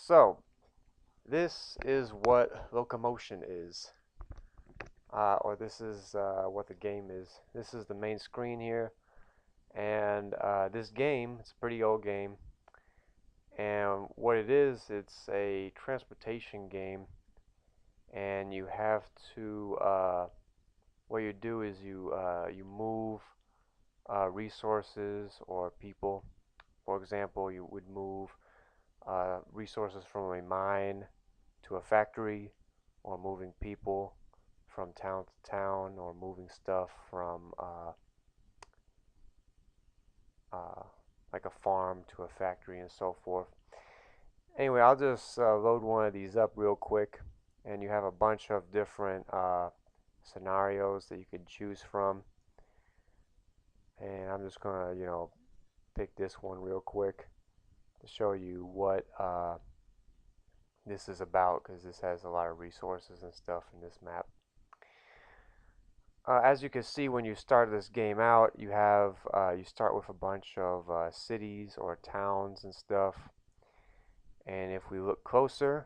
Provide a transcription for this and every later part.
So, this is what Locomotion is, or this is what the game is. This is the main screen here, and this game, it's a pretty old game, and what it is, it's a transportation game, and you have to, what you do is you move resources or people. For example, you would move resources from a mine to a factory, or moving people from town to town, or moving stuff from uh, like a farm to a factory and so forth. Anyway, I'll just load one of these up real quick, and you have a bunch of different scenarios that you could choose from. And I'm just gonna, pick this one real quick to show you what this is about, because this has a lot of resources and stuff in this map. As you can see, when you start this game out, you start with a bunch of cities or towns and stuff. And if we look closer,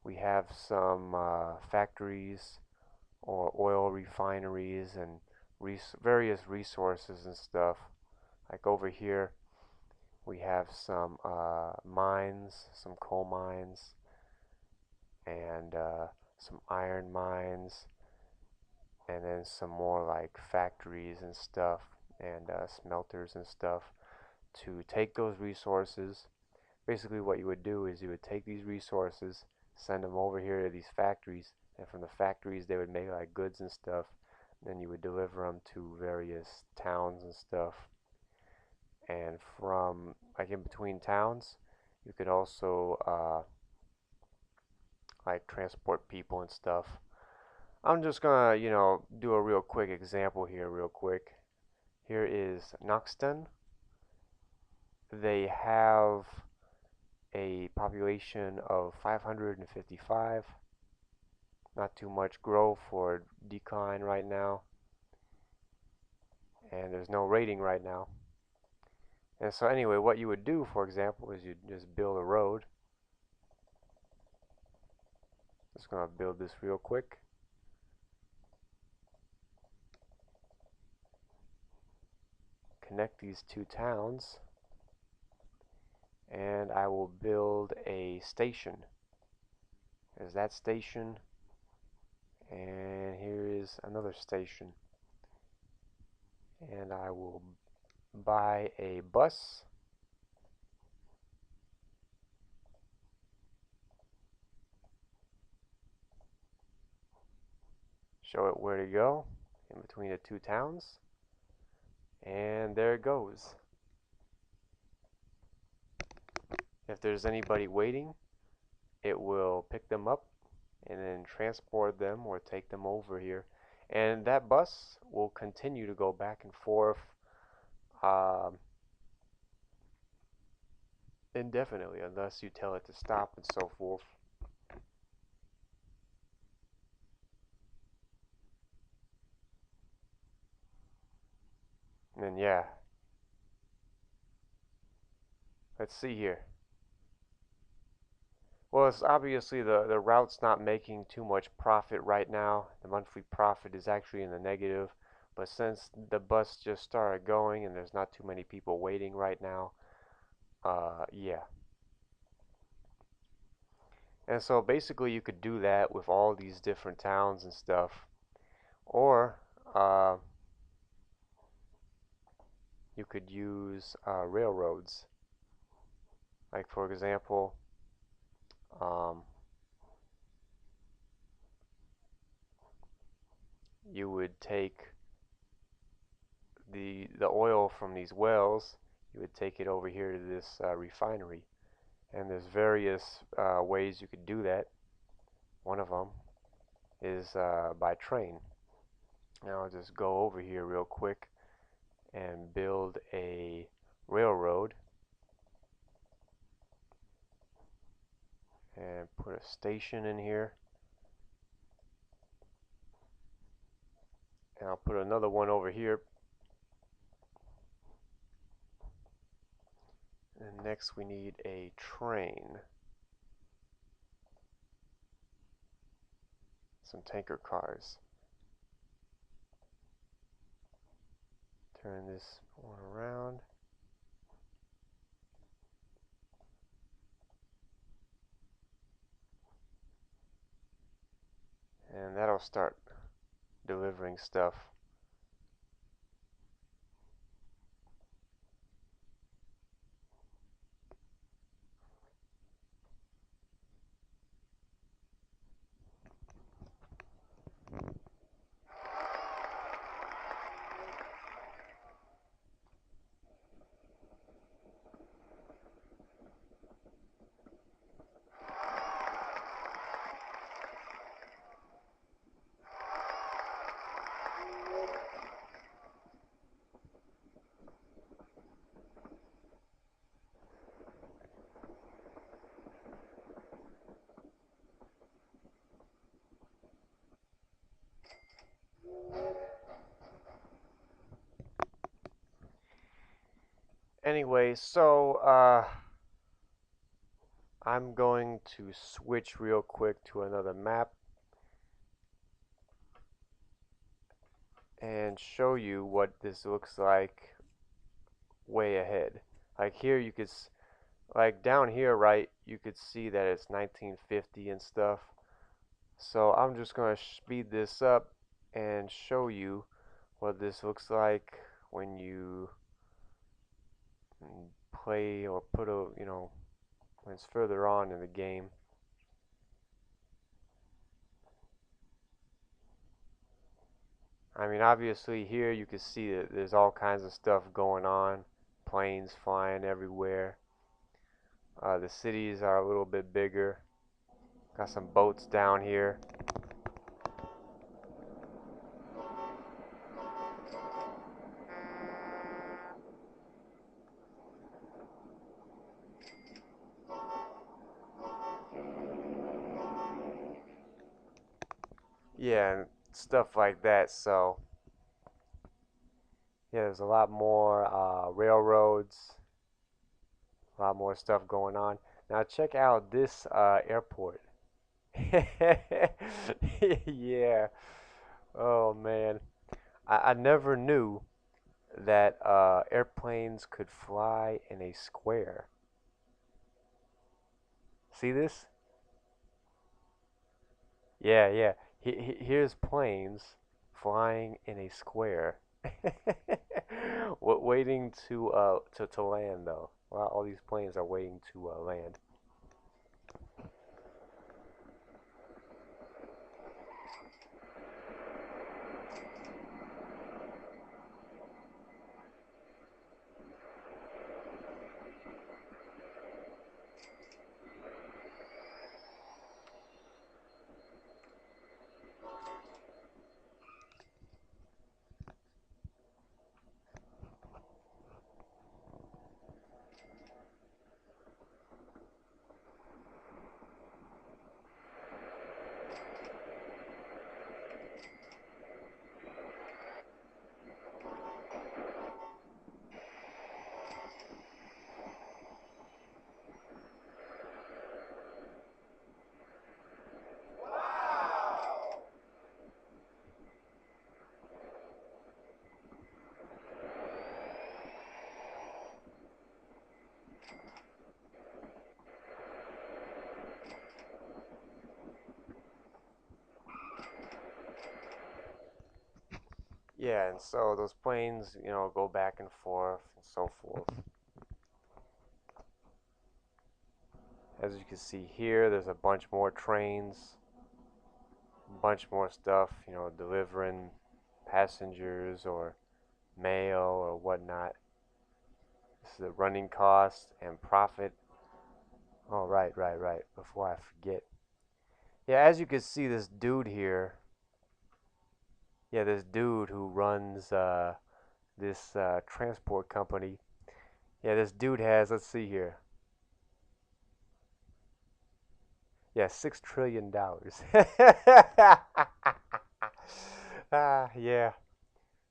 we have some factories or oil refineries and various resources and stuff. Like over here, we have some mines, some coal mines, and some iron mines, and then some more like factories and stuff, and smelters and stuff to take those resources. Basically what you would do is you would take these resources, send them over here to these factories, and from the factories they would make like goods and stuff. Then you would deliver them to various towns and stuff. And from like in between towns, you could also like transport people and stuff. I'm just gonna, do a real quick example here real quick. Here is Noxton. They have a population of 555. Not too much growth or decline right now. And there's no rating right now. And so anyway, what you would do, for example, is you'd just build a road. Just gonna build this real quick. Connect these two towns, and I will build a station. There's that station, and here is another station. And I will buy a bus. Show it where to go in between the two towns. And there it goes. If there's anybody waiting, it will pick them up and then transport them or take them over here. And that bus will continue to go back and forth indefinitely unless you tell it to stop and so forth. And then yeah, let's see here. Well, it's obviously the route's not making too much profit right now. The monthly profit is actually in the negative. But since the bus just started going and there's not too many people waiting right now, yeah. And so basically you could do that with all these different towns and stuff. Or you could use railroads. Like for example, you would take the oil from these wells, you would take it over here to this refinery. And there's various ways you could do that. One of them is by train. Now I'll just go over here real quick and build a railroad and put a station in here. And I'll put another one over here. And next we need a train. some tanker cars. Turn this one around. And that'll start delivering stuff. Anyway, so I'm going to switch real quick to another map and show you what this looks like way ahead. Like here you could, like down here, right, you could see that it's 1950 and stuff. So I'm just going to speed this up and show you what this looks like when you play or put a, when it's further on in the game. I mean, obviously here you can see that there's all kinds of stuff going on. Planes flying everywhere. The cities are a little bit bigger. Got some boats down here. Yeah, and stuff like that. So, yeah, there's a lot more railroads, a lot more stuff going on. Now, check out this airport. Yeah. Oh, man. I never knew that airplanes could fly in a square. See this? Yeah, yeah. Here's planes flying in a square. Waiting to land though. Well, all these planes are waiting to land. Yeah, and so those planes, go back and forth and so forth. As you can see here, there's a bunch more trains, a bunch more stuff, delivering passengers or mail or whatnot. This is the running cost and profit. Oh, right, right, right. Before I forget. Yeah, as you can see, this dude here. Yeah, this dude who runs this transport company. Yeah, this dude has, let's see here. Yeah, $6 trillion. Yeah.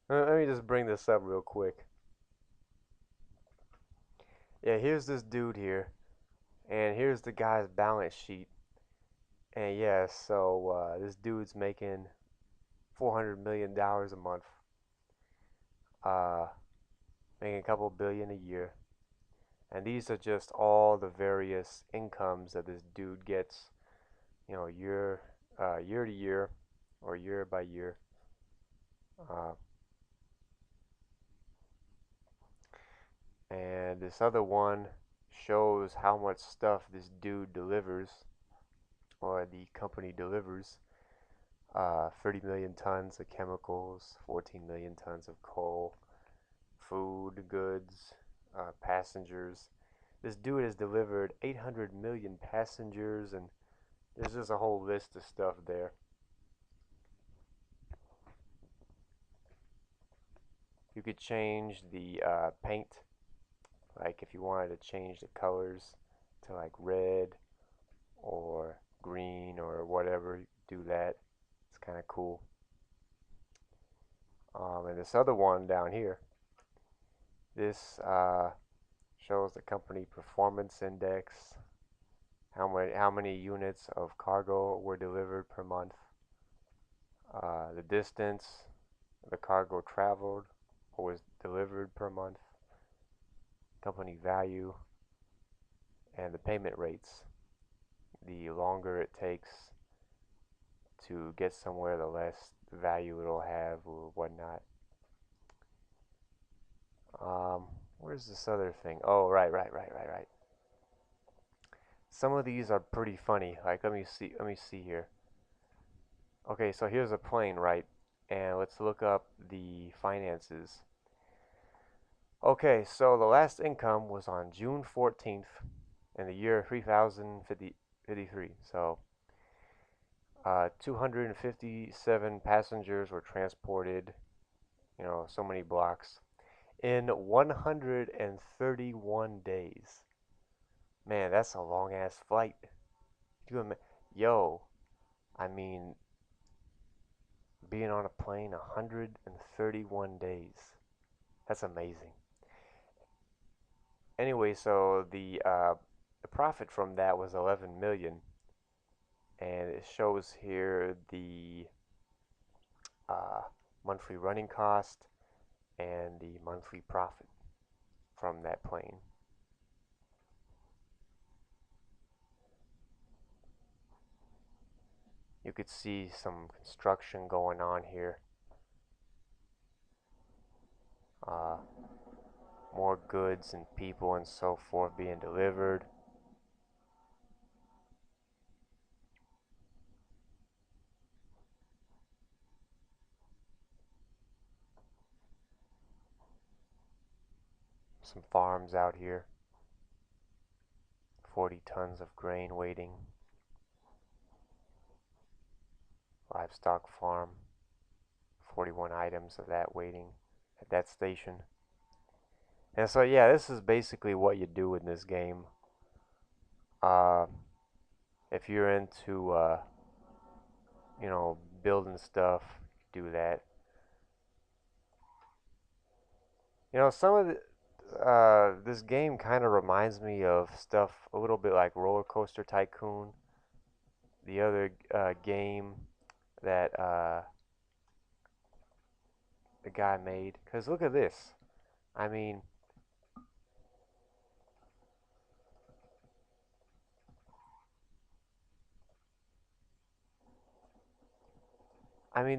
Let me just bring this up real quick. Yeah, here's this dude here, and here's the guy's balance sheet. And yeah, so this dude's making $400 million a month, uh, making a couple billion a year. And these are just all the various incomes that this dude gets, year to year, or year by year. Uh, and this other one shows how much stuff this dude delivers, or the company delivers. 30 million tons of chemicals, 14 million tons of coal, food, goods, passengers. This dude has delivered 800 million passengers, and there's just a whole list of stuff there. You could change the paint, like if you wanted to change the colors to like red or green or whatever, you could do that. It's kind of cool. And this other one down here, this shows the company performance index, how many units of cargo were delivered per month, the distance the cargo traveled or was delivered per month, company value, and the payment rates. The longer it takes to get somewhere, the less value it'll have or whatnot. Where's this other thing? Oh, right. Some of these are pretty funny. Like, let me see here. Okay, so here's a plane, right? And let's look up the finances. Okay, so the last income was on June 14th in the year 3053. So, 257 passengers were transported, so many blocks in 131 days. Man, that's a long ass flight. Yo, I mean, being on a plane 131 days. That's amazing. Anyway, so the profit from that was 11 million, and it shows here the uh, monthly running cost and the monthly profit from that plane. You could see some construction going on here. Uh, More goods and people and so forth being delivered. Some farms out here. 40 tons of grain waiting. Livestock farm. 41 items of that waiting at that station. And so, yeah, this is basically what you do in this game. Uh, if you're into, building stuff, do that. Some of this game kind of reminds me of stuff a little bit like Roller Coaster Tycoon, the other game that the guy made. Because look at this. I mean,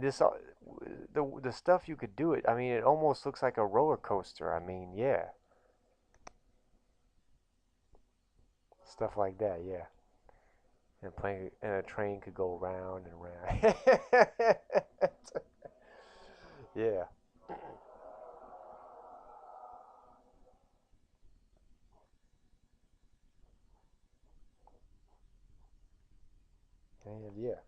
this the stuff you could do it. I mean, it almost looks like a roller coaster. I mean, yeah, stuff like that. Yeah, and a train could go round and round. Yeah, and yeah.